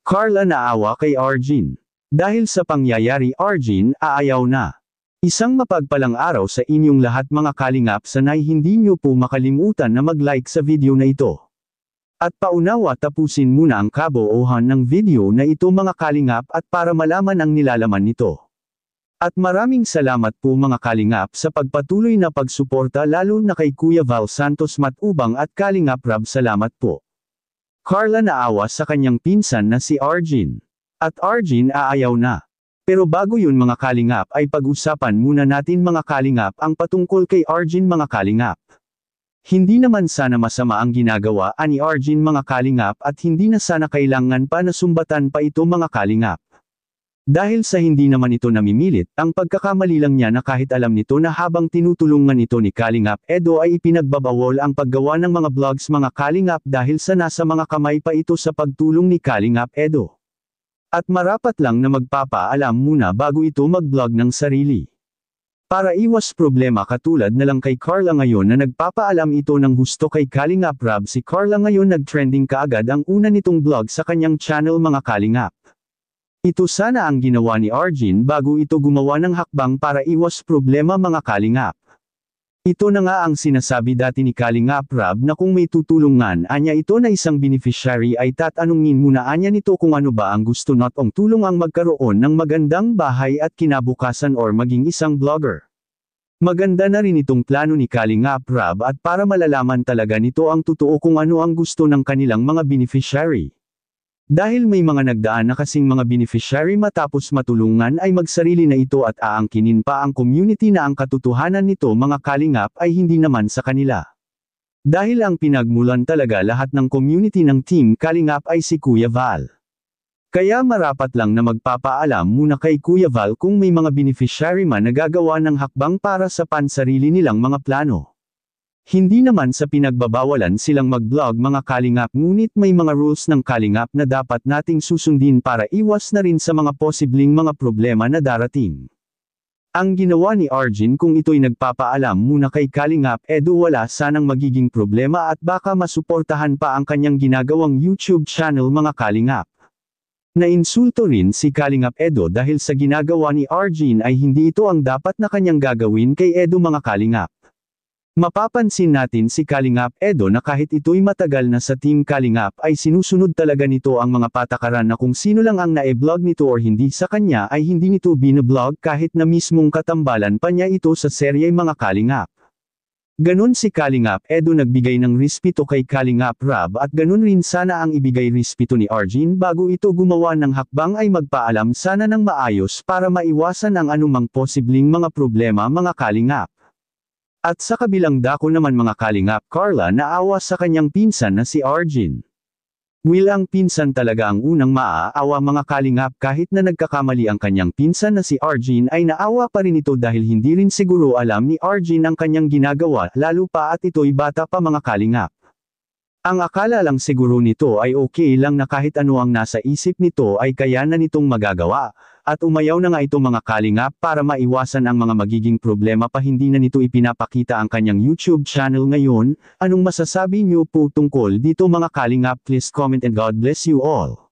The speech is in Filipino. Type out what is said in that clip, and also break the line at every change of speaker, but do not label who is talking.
Carla naawa kay Arjun. Dahil sa pangyayari Arjun aayaw na. Isang mapagpalang araw sa inyong lahat mga kalingap, sanay hindi nyo po makalimutan na mag-like sa video na ito. At paunawa tapusin muna ang kabuuan ng video na ito mga kalingap at para malaman ang nilalaman nito. At maraming salamat po mga kalingap sa pagpatuloy na pagsuporta lalo na kay Kuya Val Santos Matubang at Kalingap Rab, salamat po. Carla naawa sa kanyang pinsan na si Arjun. At Arjun aayaw na. Pero bago yun mga kalingap ay pag-usapan muna natin mga kalingap ang patungkol kay Arjun mga kalingap. Hindi naman sana masama ang ginagawa ni Arjun mga kalingap at hindi na sana kailangan pa na sumbatan pa ito mga kalingap. Dahil sa hindi naman ito namimilit, ang pagkakamali lang niya na kahit alam nito na habang tinutulungan ito ni Kalingap Edo ay ipinagbabawal ang paggawa ng mga vlogs mga kalingap dahil sa nasa mga kamay pa ito sa pagtulong ni Kalingap Edo. At marapat lang na magpapaalam muna bago ito mag-vlog ng sarili. Para iwas problema katulad na lang kay Carla ngayon na nagpapaalam ito ng gusto kay Kalingap Rab, si Carla ngayon nag-trending kaagad ang una nitong vlog sa kanyang channel mga kalingap. Ito sana ang ginawa ni Arjun bago ito gumawa ng hakbang para iwas problema mga kalingap. Ito na nga ang sinasabi dati ni Kalingap Rab na kung may tutulungan anya ito na isang beneficiary ay tatanungin muna anya nito kung ano ba ang gusto notong tulong ang magkaroon ng magandang bahay at kinabukasan or maging isang vlogger. Maganda na rin itong plano ni Kalingap Rab at para malalaman talaga nito ang totoo kung ano ang gusto ng kanilang mga beneficiary. Dahil may mga nagdaan na kasing mga beneficiary matapos matulungan ay magsarili na ito at aangkinin pa ang community na ang katotohanan nito mga kalingap ay hindi naman sa kanila. Dahil ang pinagmulan talaga lahat ng community ng Team Kalingap ay si Kuya Val. Kaya marapat lang na magpapaalam muna kay Kuya Val kung may mga beneficiary man na gagawa ng hakbang para sa pansarili nilang mga plano. Hindi naman sa pinagbabawalan silang mag-vlog mga kalingap, ngunit may mga rules ng kalingap na dapat nating susundin para iwas na rin sa mga posibleng mga problema na darating. Ang ginawa ni Arjun kung ito'y nagpapaalam muna kay Kalingap Edo wala sanang magiging problema at baka masuportahan pa ang kanyang ginagawang YouTube channel mga kalingap. Nainsulto rin si Kalingap Edo dahil sa ginagawa ni Arjun ay hindi ito ang dapat na kanyang gagawin kay Edo mga kalingap. Mapapansin natin si Kalingap Edo na kahit ito'y matagal na sa Team Kalingap ay sinusunod talaga nito ang mga patakaran na kung sino lang ang na-e-vlog nito or hindi sa kanya ay hindi nito binablog kahit na mismong katambalan pa niya ito sa serye mga kalingap. Ganon si Kalingap Edo nagbigay ng respeto kay Kalingap Rab at ganon rin sana ang ibigay respeto ni Arjun bago ito gumawa ng hakbang ay magpaalam sana ng maayos para maiwasan ang anumang posibleng mga problema mga kalingap. At sa kabilang dako naman mga kalingap, Carla naawa sa kanyang pinsan na si Arjun. Ang pinsan talaga ang unang maaawa mga kalingap kahit na nagkakamali ang kanyang pinsan na si Arjun ay naawa pa rin ito dahil hindi rin siguro alam ni Arjun ang kanyang ginagawa lalo pa at ito'y bata pa mga kalingap. Ang akala lang siguro nito ay okay lang na kahit ano ang nasa isip nito ay kaya na nitong magagawa, at umayaw na nga itong mga kalingap para maiwasan ang mga magiging problema pa hindi na nito ipinapakita ang kanyang YouTube channel ngayon. Anong masasabi niyo po tungkol dito mga kalingap? Please comment and God bless you all.